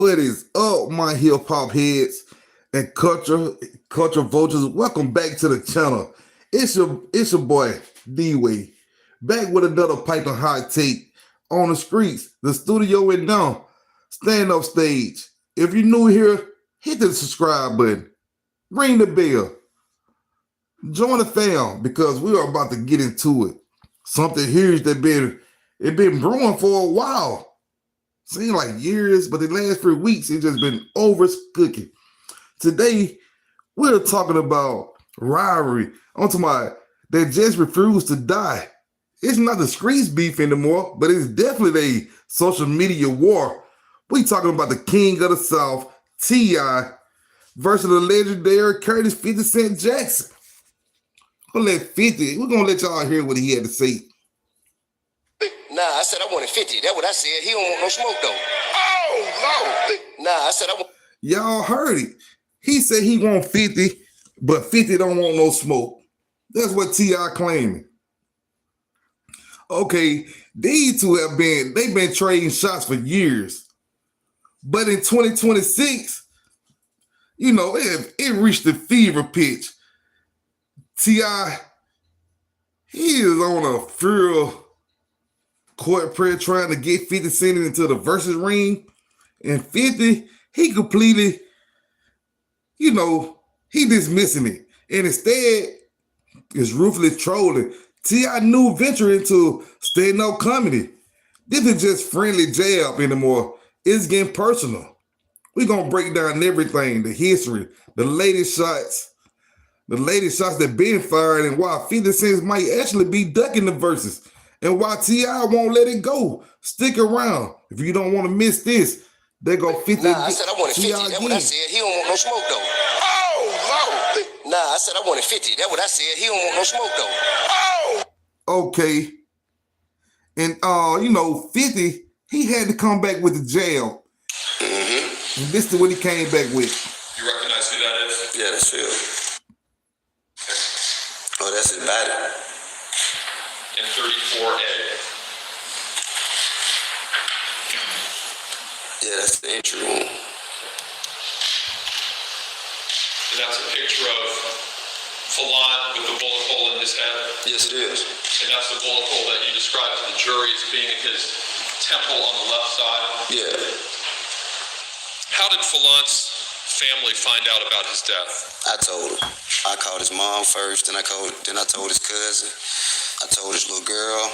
What is up, my hip hop heads and culture vultures? Welcome back to the channel. It's your boy D-Way, back with another Python hot take on the streets, the studio and down, stand up stage. If you're new here, hit the subscribe button, ring the bell, join the fam because we are about to get into it. Something huge that been brewing for a while. Seems like years, but the last 3 weeks it's just been over cooking. Today we're talking about rivalry. I'm talking about that just refused to die. It's not the streets beef anymore, but it's definitely a social media war. We talking about the king of the South, T.I. versus the legendary Curtis 50 Cent Jackson. We're gonna let y'all hear what he had to say. Nah, I said I wanted 50. That's what I said. He don't want no smoke though. Oh, Lord. Nah, I said I want. Y'all heard it. He said he want 50, but 50 don't want no smoke. That's what T.I. claiming. Okay, they've been trading shots for years. But in 2026, it reached the fever pitch. T.I., he is on a full court prayer trying to get 50 Cent into the Verzuz ring. And 50, he completely, he dismissing it. And instead, is ruthless trolling. T.I. new venture into stand-up comedy. This is just friendly jab anymore. It's getting personal. We're going to break down everything, the history, the latest shots that been fired, and why 50 Cent might actually be ducking the verses, and why T.I. won't let it go. Stick around. If you don't want to miss this, they go 50. Nah, I said I wanted 50. That's what I said. He don't want no smoke though. Oh, Lord. Nah, I said I wanted 50. That's what I said. He don't want no smoke though. Oh. Okay. And 50, he had to come back with the jail. Mm-hmm. And this is what he came back with. You recognize who that is? Yeah, that's Phil. Oh, that's his body. In 34A. Yeah, that's the entry room. And that's a picture of Falon with the bullet hole in his head. Yes, it is. And that's the bullet hole that you described to the jury as being in his temple on the left side. Yeah. How did Falon's family find out about his death? I told him. I called his mom first, then I told his cousin. I told his little girl.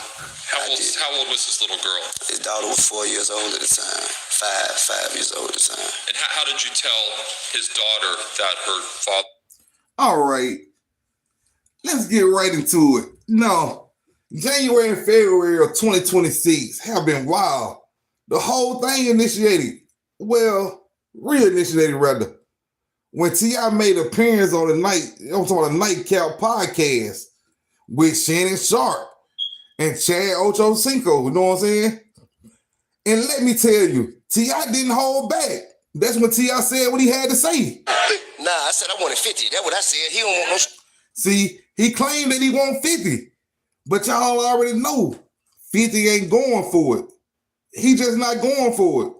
How old was this little girl? His daughter was 4 years old at the time. Five years old at the time. And how did you tell his daughter that her father? All right. Let's get right into it. Now, January and February of 2026 have been wild. The whole thing reinitiated rather, when T.I. made an appearance on the Nightcap podcast with Shannon, Sharpe, and Chad Ochocinco, you know what I'm saying? And let me tell you, T.I. didn't hold back. That's when T.I. said what he had to say. Nah, I said I wanted 50. That's what I said. He don't want no. See, he claimed that he want 50, but y'all already know 50 ain't going for it. He just not going for it.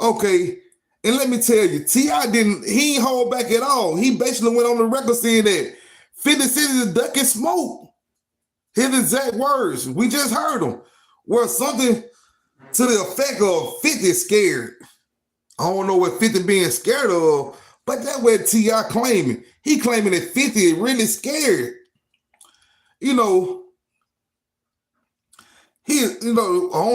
Okay, and let me tell you, T.I. he ain't hold back at all. He basically went on the record saying that 50 Cent is ducking smoke. His exact words. We just heard him. Well, something to the effect of 50 scared. I don't know what 50 being scared of, but that's what T.I. claiming. He claiming that 50 is really scared. I don't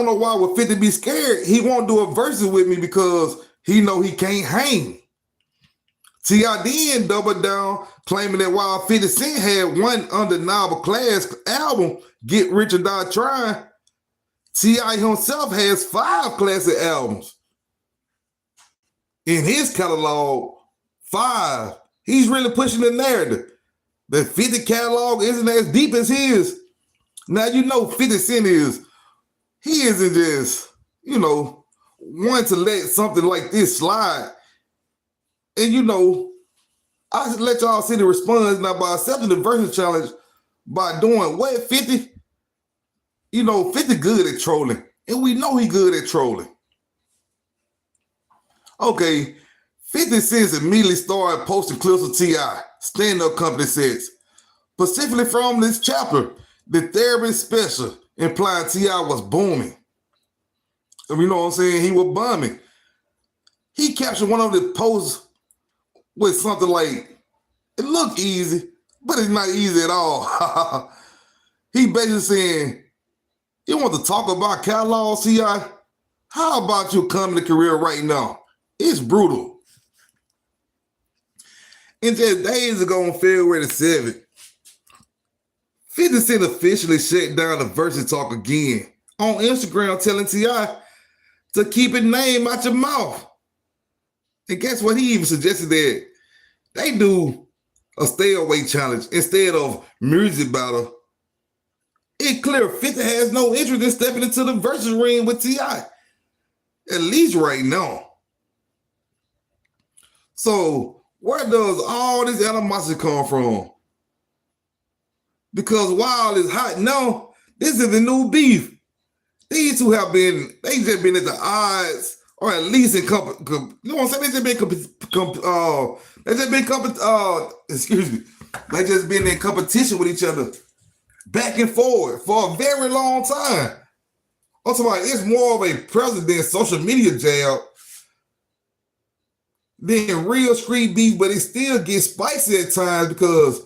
know why would 50 be scared. He won't do a Verzuz with me because he know he can't hang. T.I. then doubled down, claiming that while 50 Cent had one undeniable class album, Get Rich or Die Tryin', T.I. himself has 5 classic albums. In his catalog, 5. He's really pushing the narrative. The 50 catalog isn't as deep as his. Now, 50 Cent he isn't just, one to let something like this slide. And, I let y'all see the response now by accepting the Verzuz challenge by doing what, 50? 50 good at trolling. And we know he good at trolling. Okay, 50 Cent immediately started posting clips of T.I. stand-up company sets, specifically from this chapter, the therapy special, implying T.I. was booming. You know what I'm saying? He was bumming. He captured one of the posts with something like, it looked easy, but it's not easy at all. He basically saying, you want to talk about catalogs, T.I.? How about your comedy career right now? It's brutal. And just days ago on February the 7th, 50 Cent officially shut down the Verzuz talk again on Instagram, telling T.I. to keep his name out your mouth. And guess what? He even suggested that they do a stay away challenge instead of music battle. It's clear 50 has no interest in stepping into the Verzuz ring with T.I. At least right now. So where does all this animosity come from? Because while it's hot now, this is the new beef. These two have been, they just been at the odds, or at least in, you know what I'm saying? They just been in competition with each other, back and forward for a very long time. Also, it's more of a president social media jab than real street beef, but it still gets spicy at times because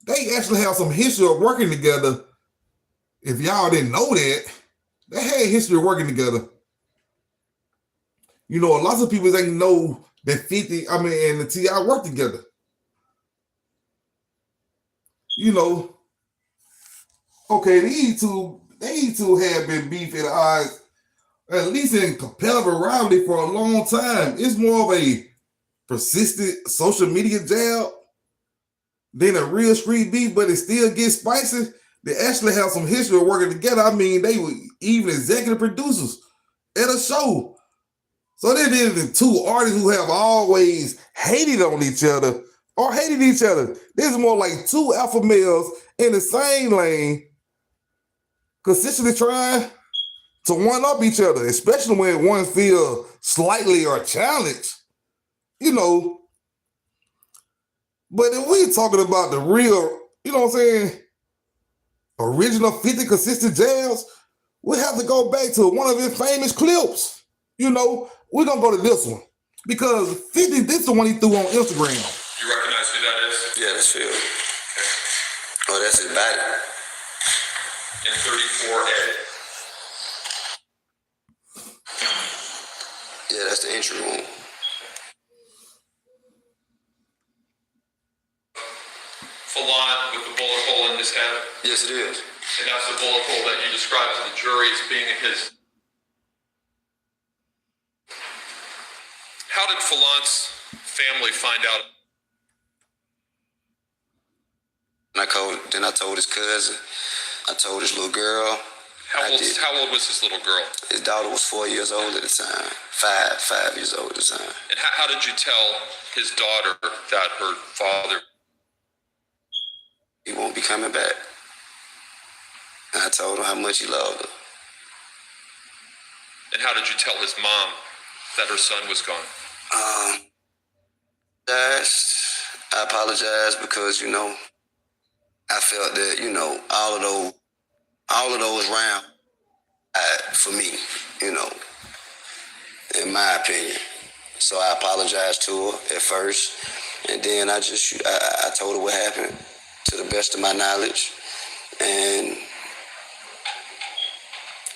they actually have some history of working together. If y'all didn't know that, they had history of working together. You know, lots of people ain't know that 50, and the T.I. work together. You know, okay, these two have been beef at odds, at least in competitive rivalry for a long time. It's more of a persistent social media jab than a real street beef, but it still gets spicy. They actually have some history of working together. I mean, they were even executive producers at a show. So they did the two artists who have always hated on each other or hated each other. This is more like two alpha males in the same lane, consistently trying to one-up each other, especially when one feels slightly or challenged, you know. But if we're talking about the real, you know what I'm saying, original 50 consistent jabs, we have to go back to one of his famous clips. You know, we're going to go to this one because 50, this is the one he threw on Instagram. You recognize who that is? Yeah, that's Phil. Okay. Oh, that's his body. In 34A. Yeah, that's the entry room. Falon with the bullet hole in his head. Yes, it is. And that's the bullet hole that you described to the jury as being his. How did Falon's family find out? Then I told his cousin. I told his little girl. How old was his little girl? His daughter was 4 years old at the time. Five years old at the time. And how did you tell his daughter that her father? He won't be coming back. And I told him how much he loved her. And how did you tell his mom that her son was gone? I apologize because, you know, I felt that, you know, all of those rounds for me, you know, in my opinion. So I apologized to her at first, and then I told her what happened to the best of my knowledge, and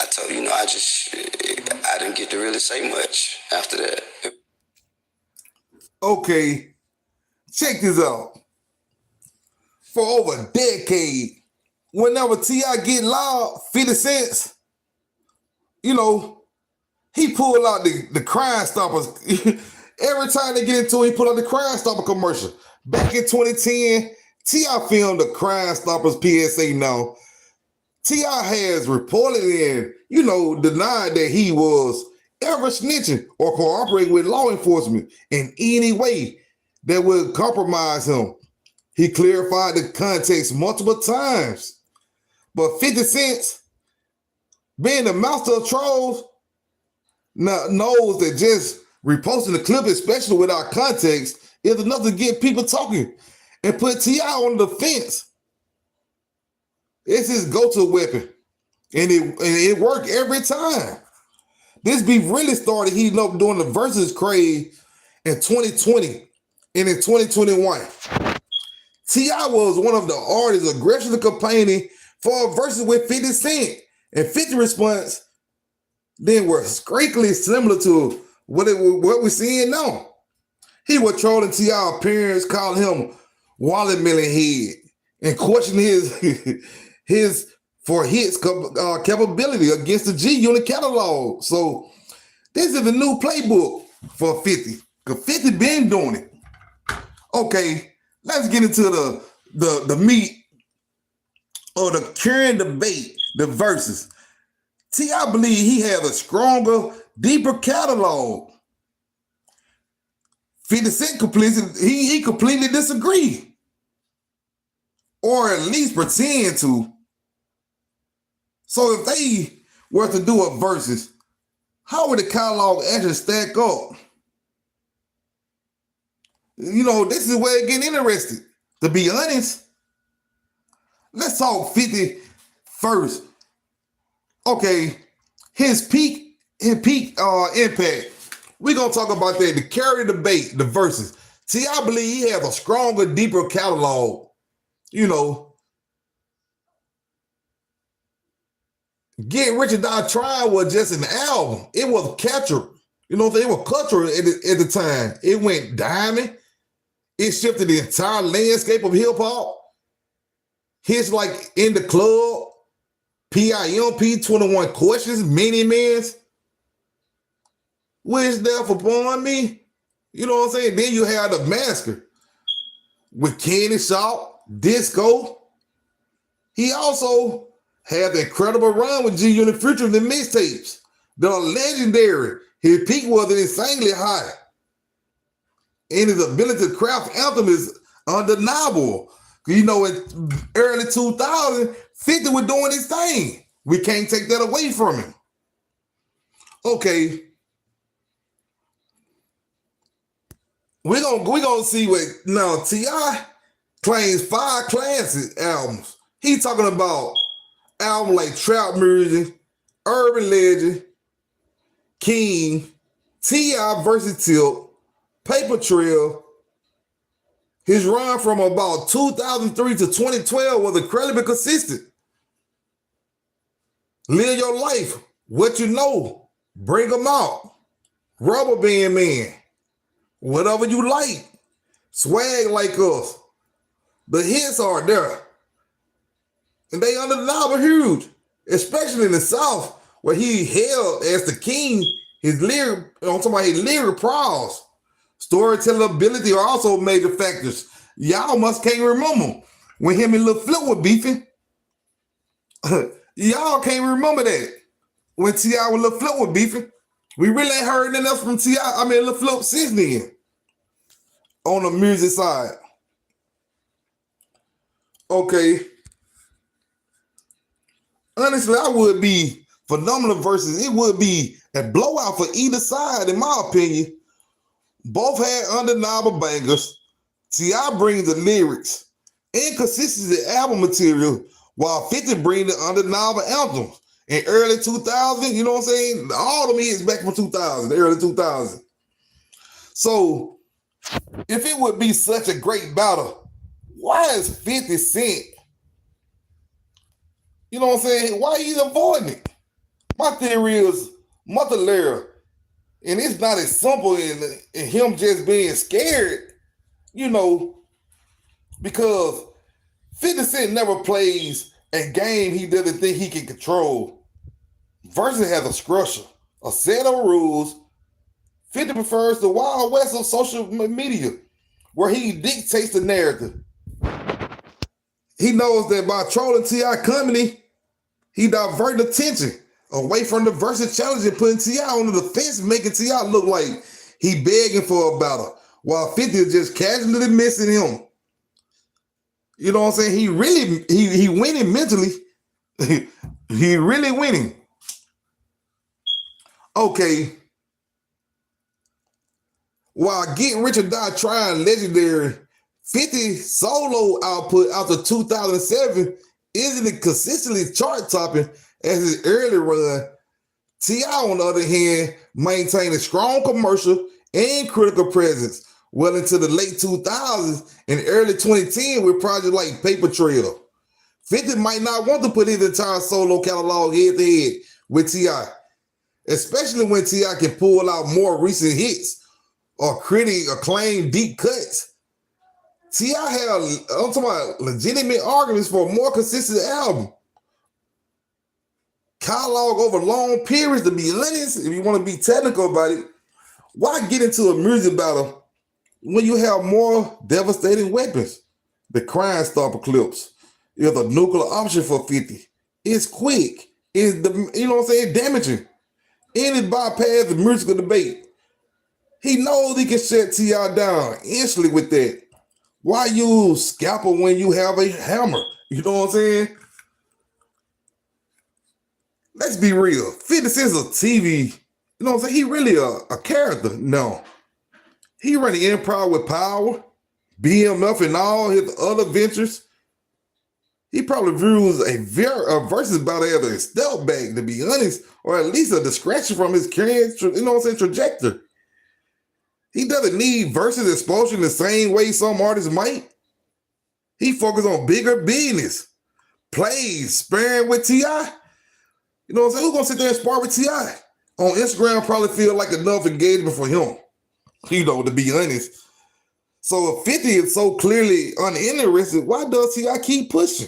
I told, you know, I didn't get to really say much after that. Okay, check this out. For over a decade, whenever T.I. get loud, 50 cents, you know, he pulled out the Crime Stoppers. Every time they get into it, he pulled out the Crime Stopper commercial. Back in 2010, T.I. filmed the Crime Stoppers PSA now. T.I. has reportedly and, you know, denied that he was ever snitching or cooperating with law enforcement in any way that would compromise him. He clarified the context multiple times. But 50 Cent, being the master of trolls, knows that just Reposting the clip, especially without context, is enough to get people talking and put T.I. on the fence. It's his go-to weapon. And it worked every time. This beef really started heating up during the Verzuz craze in 2020 and in 2021. T.I. was one of the artists aggressively campaigning for a Verzuz with 50 Cent. And 50 response then were strikingly similar to what we're seeing now. He was trolling T.I. appearance, calling him watermelon head, and questioning his for hits capability against the G Unit catalog. So this is the new playbook for 50. Because 50 been doing it. Okay, let's get into the meat of the current debate, the Verzuz. T.I. believe he has a stronger, deeper catalog. 50 Cent he completely disagree. Or at least pretend to. So if they were to do a Verzuz, how would the catalog actually stack up? You know, this is where it gets interesting. To be honest, let's talk 50 first. Okay, his peak impact. We're gonna talk about that. The carry debate, the Verzuz. See, I believe he has a stronger, deeper catalog. You know, Get Rich or Die Tryin was just an album. It was a catcher. You know, it was cultural at the time. It went diamond. It shifted the entire landscape of hip hop. Hits like In the Club, PIMP, 21 Questions, Many Men's. Wish Death Upon Me. You know what I'm saying? Then you have The Massacre with Kenny Sharpe, Disco. He also had the incredible run with G Unit Future in the mixtapes. They're legendary. His peak was insanely high. And his ability to craft anthem is undeniable. You know, in early 2000, 50 was doing his thing. We can't take that away from him. Okay. We're gonna see what now T.I. claims 5 classic albums. He's talking about albums like Trap Music, Urban Legend, King, T.I. vs. Tip, Paper Trail. His run from about 2003 to 2012 was incredibly consistent. Live Your Life, What You Know, Bring Them Out, Rubber Band Man, Whatever You Like, Swag Like Us. The hits are there. And they undeniable huge, especially in the South, where he held as the king his lyric prowess. Storytelling ability are also major factors. Y'all must can't remember when him and Lil Flip were beefing. Y'all can't remember that. When T.I. and Lil Flip were beefing. We really ain't heard nothing else from Lil Flip since then. On the music side. Okay. Honestly, I would be phenomenal versus it would be a blowout for either side, in my opinion. Both had undeniable bangers. T.I. brings the lyrics and consistency album material, while 50 brings the undeniable anthems. In early 2000, you know what I'm saying? All of them hits back from 2000, the early 2000s. So, if it would be such a great battle, why is 50 Cent, you know what I'm saying? Why he's avoiding it? My theory is multi-layer. And it's not as simple in him just being scared, you know, because 50 Cent never plays a game he doesn't think he can control. Verzuz has a structure, a set of rules. 50 prefers the Wild West of social media, where he dictates the narrative. He knows that by trolling T.I. company, he diverted attention away from the Verzuz challenge and putting T.I. on the defense, making T.I. look like he begging for a battle, while 50 is just casually missing him. You know what I'm saying? He winning mentally. He really winning. Okay. While Get Rich or Die Tryin legendary, 50 solo output after 2007 isn't consistently chart topping as his early run. T.I., on the other hand, maintained a strong commercial and critical presence well into the late 2000s and early 2010 with projects like Paper Trail. 50 might not want to put his entire solo catalog head to head with T.I., especially when T.I. can pull out more recent hits or critic acclaimed deep cuts. T.I. had, I'm talking about legitimate arguments for a more consistent album. Catalog over long periods, to be honest, if you want to be technical about it, why get into a music battle when you have more devastating weapons? The Crime Stopper clips is a nuclear option for 50. It's quick. It's damaging. And it bypass the musical debate. He knows he can shut T.I. down instantly with that. Why use scalpel when you have a hammer? You know what I'm saying? Let's be real. 50 Cent's a TV, you know what I'm saying? He really a character. No. He running improv with Power, BMF, and all his other ventures. He probably views a Verzuz battle as a step back, to be honest, or at least a distraction from his current, trajectory. He doesn't need Verzuz exposure in the same way some artists might. He focuses on bigger business, plays, sparring with T.I. You know what I'm saying? Who's going to sit there and spar with T.I.? On Instagram probably feel like enough engagement for him, to be honest. So if 50 is so clearly uninterested, why does T.I. keep pushing?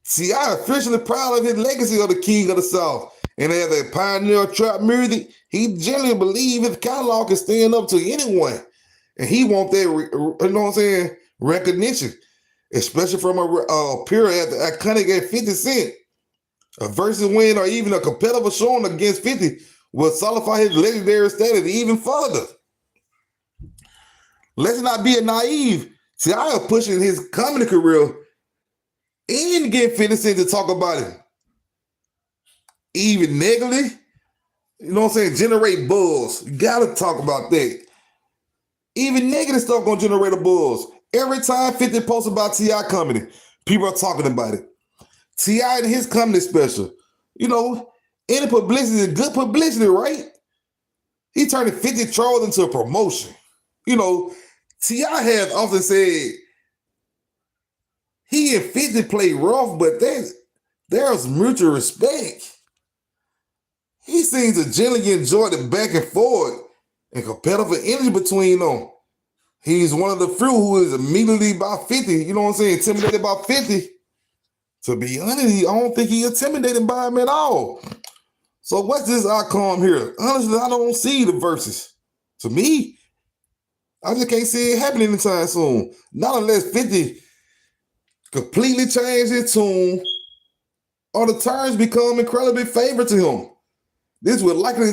T.I. officially proud of his legacy of the King of the South. And as a pioneer of trap music, he generally believes his catalog can stand up to anyone. And he wants that, recognition, especially from a peer at the iconic at 50 Cent. A versus win or even a competitive showing against 50 will solidify his legendary status even further. Let's not be naive. T.I. is pushing his comedy career and get 50 Cent to talk about it. Even negatively, generate buzz. You gotta talk about that. Even negative stuff gonna generate a buzz. Every time 50 posts about T.I. comedy, people are talking about it. T.I. and his comedy special. Any publicity is good publicity, right? He turned 50 trolls into a promotion. T.I. has often said he and 50 play rough, but there's mutual respect. He seems to generally enjoy the back and forth and competitive energy between them. He's one of the few who is immediately about 50, intimidated by 50. To be honest, I don't think he's intimidated by him at all. So what's this outcome here? Honestly, I don't see the verses. To me, I just can't see it happening anytime soon. Not unless 50 completely change his tune or the turns become incredibly favorite to him. This would likely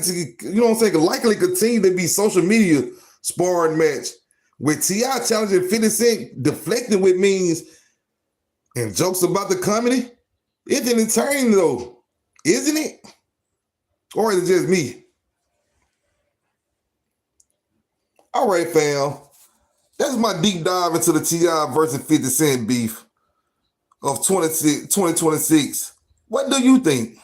continue to be social media sparring match with T.I. challenging 50 Cent, deflecting with memes and jokes about the comedy. It's entertaining though, isn't it? Or is it just me? All right, fam. That's my deep dive into the T.I. versus 50 Cent beef of 2026. What do you think?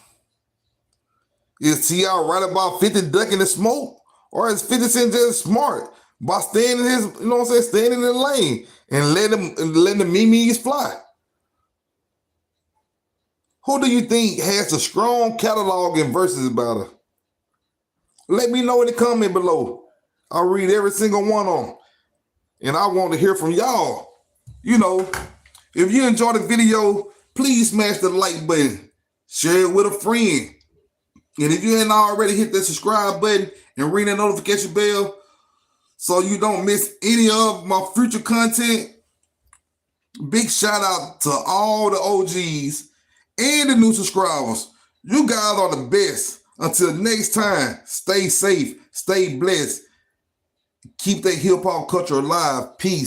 Is T.I. right about 50 ducking the smoke? Or is 50 Cent just smart by staying in staying in the lane and letting the memes fly? Who do you think has a strong catalog and versus battle? Let me know in the comment below. I'll read every single one on them. And I want to hear from y'all. If you enjoyed the video, please smash the like button. Share it with a friend. And if you ain't already, hit that subscribe button and ring that notification bell so you don't miss any of my future content. Big shout out to all the OGs and the new subscribers. You guys are the best. Until next time, stay safe, stay blessed. Keep that hip-hop culture alive. Peace.